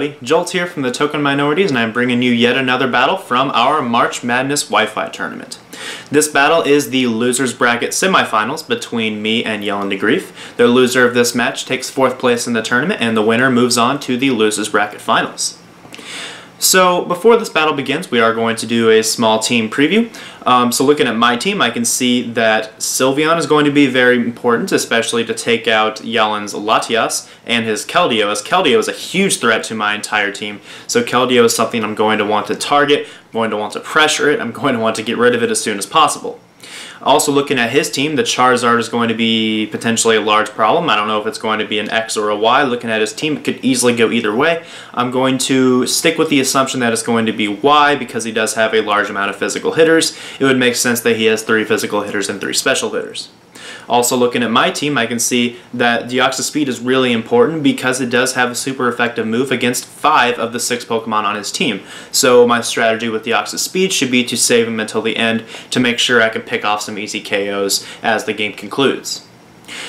everybody, Jolt here from TheTokenMinorities, and I'm bringing you yet another battle from our March Madness Wi-Fi tournament. This battle is the losers bracket semifinals between me and Yellan De Greef. The loser of this match takes 4th place in the tournament, and the winner moves on to the losers bracket finals. So before this battle begins, we are going to do a small team preview. So looking at my team, I can see that Sylveon is going to be very important, especially to take out Yellan's Latias and his Keldeo, as Keldeo is a huge threat to my entire team. So Keldeo is something I'm going to want to target, I'm going to want to pressure it, I'm going to want to get rid of it as soon as possible. Also looking at his team, the Charizard is going to be potentially a large problem. I don't know if it's going to be an X or a Y. Looking at his team, it could easily go either way. I'm going to stick with the assumption that it's going to be Y because he does have a large amount of physical hitters. It would make sense that he has 3 physical hitters and 3 special hitters. Also looking at my team, I can see that Deoxys Speed is really important because it does have a super effective move against 5 of the 6 Pokemon on his team. So my strategy with Deoxys Speed should be to save him until the end to make sure I can pick off some easy KOs as the game concludes.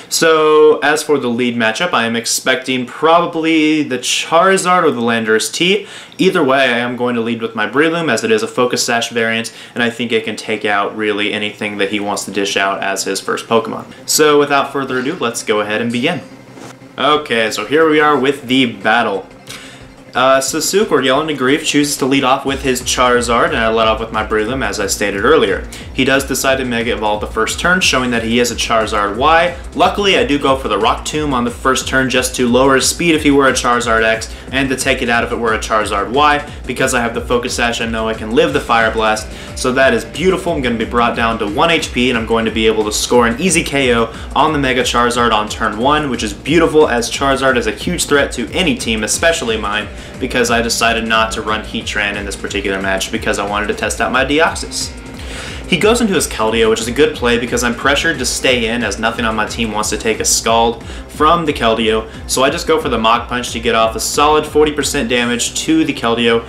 So as for the lead matchup, I am expecting probably the Charizard or the Landorus T. Either way, I am going to lead with my Breloom as it is a Focus Sash variant, and I think it can take out really anything that he wants to dish out as his first Pokemon. So without further ado, let's go ahead and begin. Okay, so here we are with the battle. Sasuke, or Yellan De Greef, chooses to lead off with his Charizard, and I led off with my Breloom as I stated earlier. He does decide to Mega Evolve the first turn, showing that he is a Charizard Y. Luckily, I do go for the Rock Tomb on the first turn just to lower his speed if he were a Charizard X, and to take it out if it were a Charizard Y. Because I have the Focus Sash, I know I can live the Fire Blast, so that is beautiful. I'm going to be brought down to 1 HP, and I'm going to be able to score an easy KO on the Mega Charizard on turn 1, which is beautiful as Charizard is a huge threat to any team, especially mine, because I decided not to run Heatran in this particular match because I wanted to test out my Deoxys. He goes into his Keldeo, which is a good play because I'm pressured to stay in as nothing on my team wants to take a Scald from the Keldeo, so I just go for the Mach Punch to get off a solid 40% damage to the Keldeo.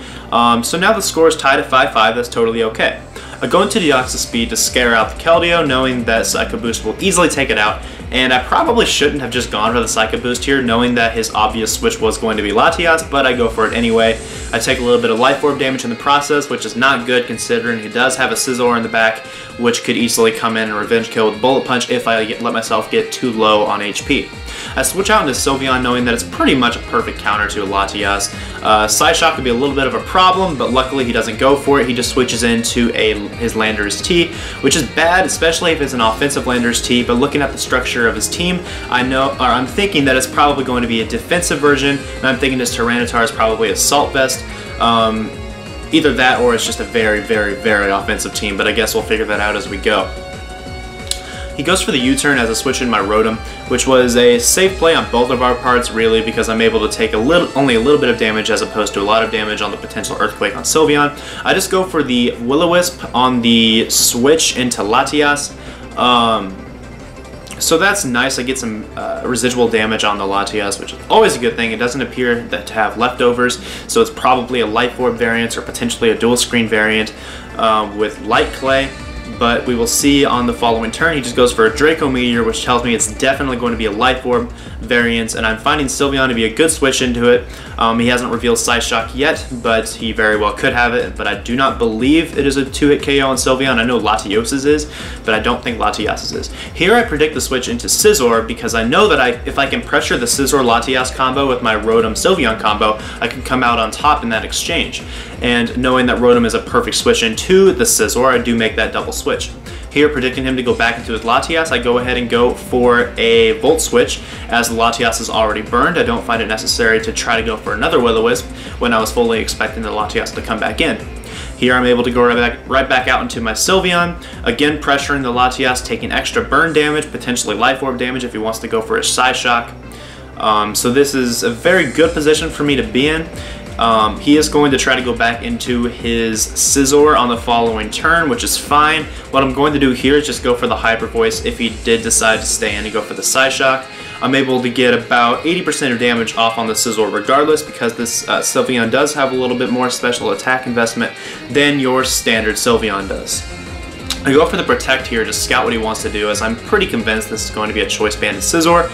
So now the score is tied at 5-5, that's totally okay. I go into Deoxys Speed to scare out the Keldeo, knowing that Psycho Boost will easily take it out, and I probably shouldn't have just gone for the Psycho Boost here, knowing that his obvious switch was going to be Latias, but I go for it anyway. I take a little bit of Life Orb damage in the process, which is not good considering he does have a Scizor in the back, which could easily come in and revenge kill with Bullet Punch if I let myself get too low on HP. I switch out into Sylveon knowing that it's pretty much a perfect counter to a Latias. Psyshock could be a little bit of a problem, but luckily he doesn't go for it. He just switches into his Landorus T, which is bad, especially if it's an offensive Landorus T, but looking at the structure of his team, I'm thinking that it's probably going to be a defensive version, and I'm thinking his Tyranitar is probably Assault Vest. Either that or it's just a very, very, very offensive team, but I guess we'll figure that out as we go. He goes for the U-turn as I switch in my Rotom, which was a safe play on both of our parts, really, because I'm able to take only a little bit of damage as opposed to a lot of damage on the potential Earthquake on Sylveon. I just go for the Will-O-Wisp on the switch into Latias. So that's nice. I get some residual damage on the Latias, which is always a good thing. It doesn't appear to have leftovers, so it's probably a Life Orb variant or potentially a dual screen variant with Light Clay. But we will see on the following turn. He just goes for a Draco Meteor, which tells me it's definitely going to be a Life Orb variant, and I'm finding Sylveon to be a good switch into it. He hasn't revealed Psyshock yet, but he very well could have it, but I do not believe it is a 2-hit KO on Sylveon. I know Latios's is, but I don't think Latias's is. Here I predict the switch into Scizor because I know that if I can pressure the Scizor-Latias combo with my Rotom-Sylveon combo, I can come out on top in that exchange. And knowing that Rotom is a perfect switch into the Scizor, I do make that double switch. Here, predicting him to go back into his Latias, I go ahead and go for a Volt Switch. As the Latias is already burned, I don't find it necessary to try to go for another Will-O-Wisp when I was fully expecting the Latias to come back in. Here I'm able to go right back out into my Sylveon, again pressuring the Latias, taking extra burn damage, potentially Life Orb damage if he wants to go for his Psyshock. So this is a very good position for me to be in. He is going to try to go back into his Scizor on the following turn, which is fine. What I'm going to do here is just go for the Hyper Voice if he did decide to stay in and go for the Psyshock. I'm able to get about 80% of damage off on the Scizor regardless because this Sylveon does have a little bit more special attack investment than your standard Sylveon does. I go for the Protect here to scout what he wants to do, as I'm pretty convinced this is going to be a Choice Banded Scizor.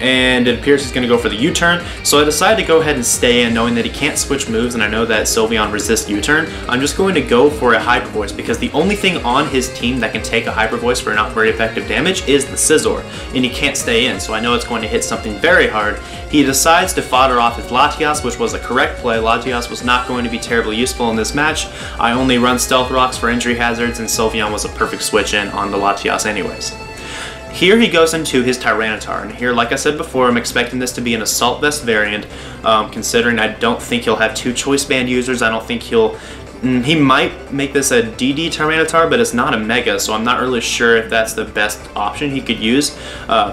and it appears he's going to go for the U-turn, so I decided to go ahead and stay in, knowing that he can't switch moves, and I know that Sylveon resists U-turn. I'm just going to go for a Hyper Voice, because the only thing on his team that can take a Hyper Voice for not very effective damage is the Scizor, and he can't stay in, so I know it's going to hit something very hard. He decides to fodder off his Latias, which was a correct play. Latias was not going to be terribly useful in this match. I only run Stealth Rocks for injury hazards, and Sylveon was a perfect switch in on the Latias anyways. Here he goes into his Tyranitar, and here, like I said before, I'm expecting this to be an Assault Vest variant, considering I don't think he'll have 2 Choice Band users. I don't think he might make this a DD Tyranitar, but it's not a Mega, so I'm not really sure if that's the best option he could use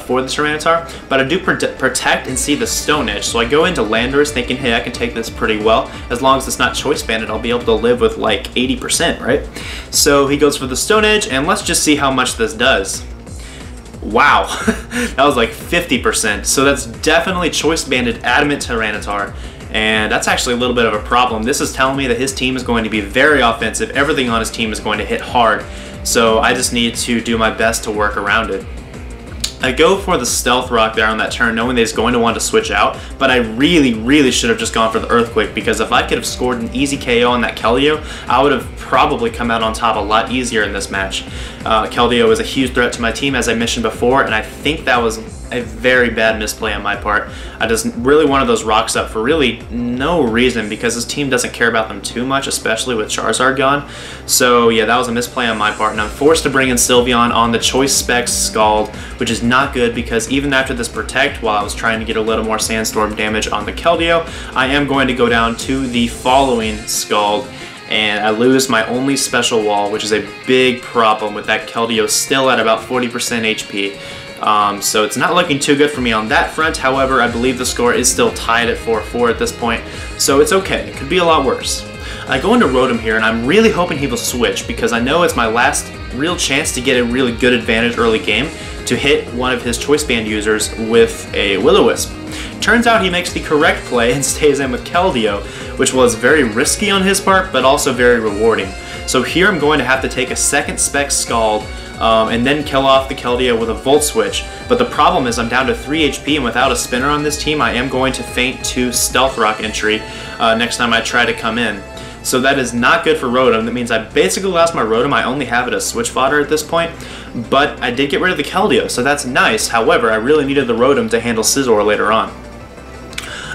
for the Tyranitar. But I do protect and see the Stone Edge, so I go into Landorus thinking, hey, I can take this pretty well. As long as it's not Choice Banded, I'll be able to live with like 80%, right? So he goes for the Stone Edge, and let's just see how much this does. Wow, that was like 50%, so that's definitely Choice Banded Adamant Tyranitar, and that's actually a little bit of a problem. This is telling me that his team is going to be very offensive. Everything on his team is going to hit hard, so I just need to do my best to work around it. I go for the Stealth Rock there on that turn, knowing that he's going to want to switch out, but I really should have just gone for the Earthquake, because if I could have scored an easy KO on that Keldeo, I would have probably come out on top a lot easier in this match. Keldeo is a huge threat to my team, as I mentioned before, and I think that was a very bad misplay on my part. I just really wanted those rocks up for really no reason, because his team doesn't care about them too much, especially with Charizard gone. So yeah, that was a misplay on my part, and I'm forced to bring in Sylveon on the Choice Specs Scald, which is not good, because even after this Protect, while I was trying to get a little more Sandstorm damage on the Keldeo, I am going to go down to the following Scald, and I lose my only special wall, which is a big problem with that Keldeo still at about 40% HP. So it's not looking too good for me on that front. However, I believe the score is still tied at 4-4 at this point, so it's okay. It could be a lot worse. I go into Rotom here, and I'm really hoping he will switch, because I know it's my last real chance to get a really good advantage early game to hit one of his Choice Band users with a Will-O-Wisp. Turns out he makes the correct play and stays in with Keldeo, which was very risky on his part, but also very rewarding. So here I'm going to have to take a second Spec Scald, and then kill off the Keldeo with a Volt Switch. But the problem is I'm down to 3 HP, and without a spinner on this team, I am going to faint to Stealth Rock entry next time I try to come in. So that is not good for Rotom. That means I basically lost my Rotom. I only have it as switch fodder at this point, but I did get rid of the Keldeo, so that's nice. However, I really needed the Rotom to handle Scizor later on.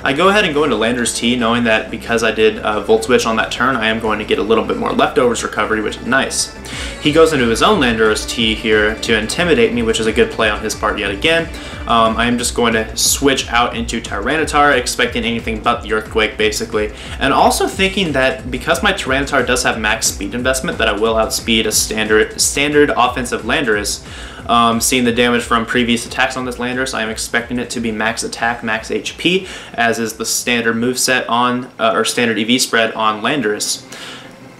I go ahead and go into Landorus T, knowing that because I did Volt Switch on that turn, I am going to get a little bit more leftovers recovery, which is nice. He goes into his own Landorus T here to intimidate me, which is a good play on his part yet again. I am just going to switch out into Tyranitar, expecting anything but the Earthquake, basically. And also thinking that because my Tyranitar does have max speed investment, that I will outspeed a standard offensive Landorus. Seeing the damage from previous attacks on this Landorus, I am expecting it to be max attack, max HP, as is the standard moveset on, or standard EV spread on Landorus.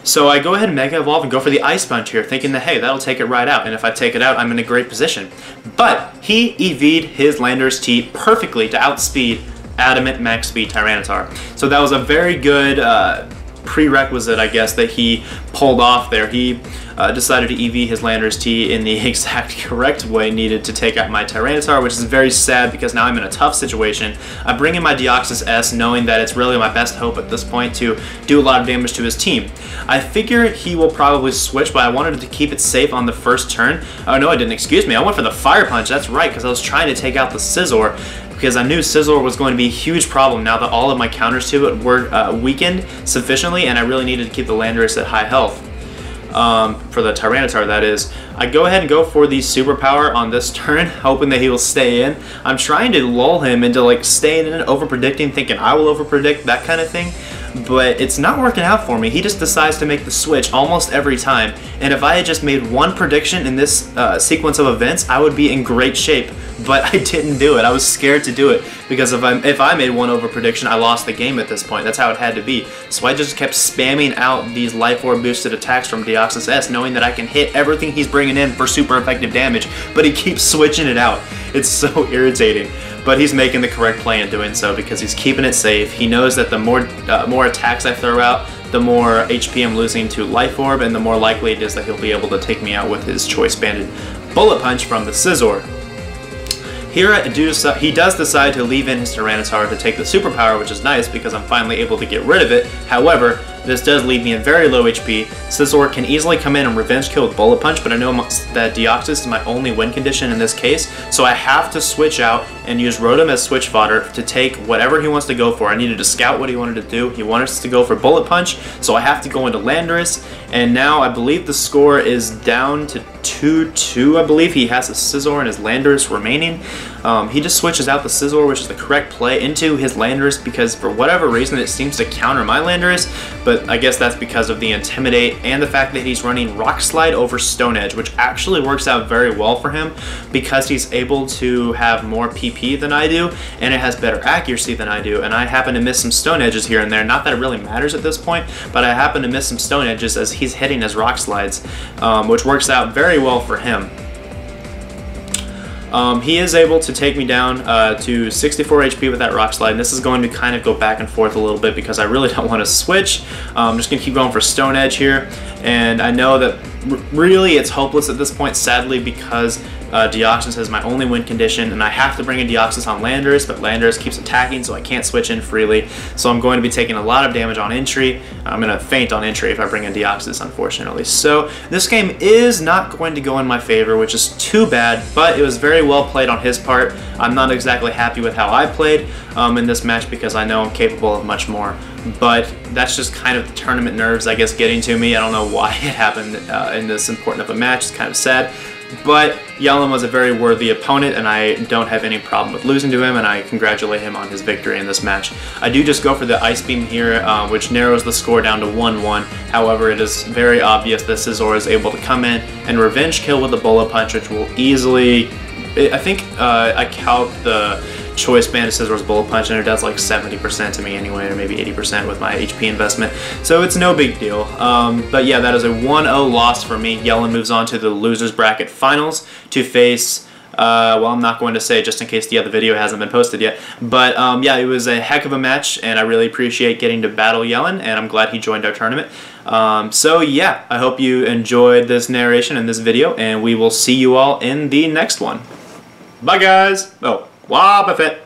So I go ahead and Mega Evolve and go for the Ice Punch here, thinking that, hey, that'll take it right out, and if I take it out, I'm in a great position. But he EV'd his Landorus T perfectly to outspeed Adamant Max Speed Tyranitar. So that was a very good prerequisite, I guess, that he pulled off there. He decided to EV his Landorus T in the exact correct way needed to take out my Tyranitar, which is very sad because now I'm in a tough situation. I bring in my Deoxys S knowing that it's really my best hope at this point to do a lot of damage to his team. I figure he will probably switch, but I wanted to keep it safe on the first turn. Oh no, I didn't, excuse me. I went for the Fire Punch, that's right, because I was trying to take out the Scizor, because I knew Scizor was going to be a huge problem now that all of my counters to it were weakened sufficiently, and I really needed to keep the Landorus at high health. For the Tyranitar, that is. I go ahead and go for the Superpower on this turn, hoping that he will stay in. I'm trying to lull him into like staying in, over-predicting, thinking I will over-predict, that kind of thing. But it's not working out for me. He just decides to make the switch almost every time. And if I had just made one prediction in this sequence of events, I would be in great shape. But I didn't do it. I was scared to do it because if I made one over prediction, I lost the game at this point. That's how it had to be. So I just kept spamming out these Life Orb boosted attacks from Deoxys S, knowing that I can hit everything he's bringing in for super effective damage, but he keeps switching it out. It's so irritating. But he's making the correct play in doing so because he's keeping it safe. He knows that the more attacks I throw out, the more HP I'm losing to Life Orb, and the more likely it is that he'll be able to take me out with his choice banded Bullet Punch from the Scizor. Here, he does decide to leave in his Tyranitar to take the superpower, which is nice because I'm finally able to get rid of it. However, this does leave me in very low HP. Scizor can easily come in and revenge kill with Bullet Punch, but I know that Deoxys is my only win condition in this case, so I have to switch out and use Rotom as switch fodder to take whatever he wants to go for. I needed to scout what he wanted to do. He wanted us to go for Bullet Punch, so I have to go into Landorus, and now I believe the score is down to 2-2, I believe. He has a Scizor and his Landorus remaining. He just switches out the Scizor, which is the correct play, into his Landorus because for whatever reason it seems to counter my Landorus, but I guess that's because of the Intimidate and the fact that he's running Rock Slide over Stone Edge, which actually works out very well for him because he's able to have more PP than I do, and it has better accuracy than I do, and I happen to miss some Stone Edges here and there. Not that it really matters at this point, but I happen to miss some Stone Edges as he's hitting his Rock Slides, which works out very well for him. He is able to take me down to 64 HP with that Rock Slide, and this is going to kind of go back and forth a little bit because I really don't want to switch. I'm just going to keep going for Stone Edge here, and I know that really it's hopeless at this point, sadly, because Deoxys is my only win condition, and I have to bring in Deoxys on Landorus, but Landorus keeps attacking, so I can't switch in freely. So I'm going to be taking a lot of damage on entry. I'm going to faint on entry if I bring in Deoxys, unfortunately. So this game is not going to go in my favor, which is too bad, but it was very well played on his part. I'm not exactly happy with how I played in this match because I know I'm capable of much more. But that's just kind of the tournament nerves, I guess, getting to me. I don't know why it happened in this important of a match. It's kind of sad. But Yellan was a very worthy opponent, and I don't have any problem with losing to him, and I congratulate him on his victory in this match. I do just go for the Ice Beam here, which narrows the score down to 1-1. However, it is very obvious that Scizor is able to come in and revenge kill with the Bullet Punch, which will easily... I think I calced the choice band of Scizor's Bullet Punch, and it does like 70% to me anyway, or maybe 80% with my HP investment, so it's no big deal. But yeah, that is a 1-0 loss for me. Yellan moves on to the Losers Bracket Finals to face, well, I'm not going to say just in case the other video hasn't been posted yet, but yeah, it was a heck of a match, and I really appreciate getting to battle Yellan, and I'm glad he joined our tournament. So yeah, I hope you enjoyed this narration and this video, and we will see you all in the next one. Bye guys! Oh, wah, buffet.